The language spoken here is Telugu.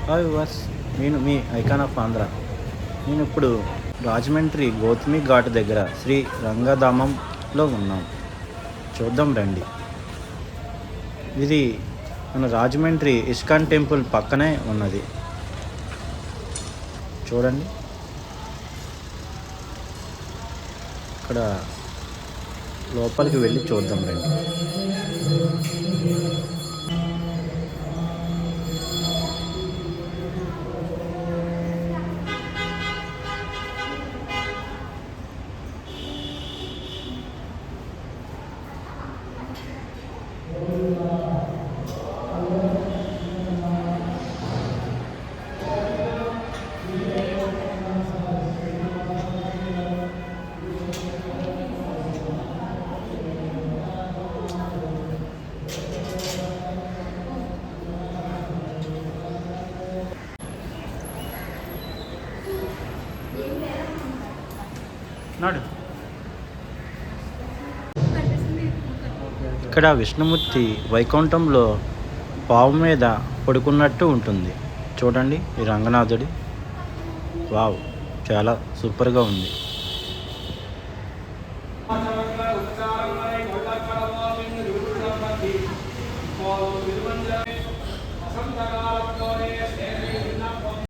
హాయ్ వర్స్, నేను మీ ఐకాన్ ఆఫ్ ఆంధ్ర. నేను ఇప్పుడు రాజమండ్రి గౌతమి ఘాట్ దగ్గర శ్రీ రంగధామంలో ఉన్నాం. చూద్దాం రండి. ఇది మన రాజమండ్రి ఇస్కాన్ టెంపుల్ పక్కనే ఉన్నది. చూడండి, ఇక్కడ లోపలికి వెళ్ళి చూద్దాం రండి. నాడు ఇక్కడ విష్ణుమూర్తి వైకుంఠంలో పావు మీద పడుకున్నట్టు ఉంటుంది. చూడండి ఈ రంగనాథుడి. వావ్, చాలా సూపర్గా ఉంది.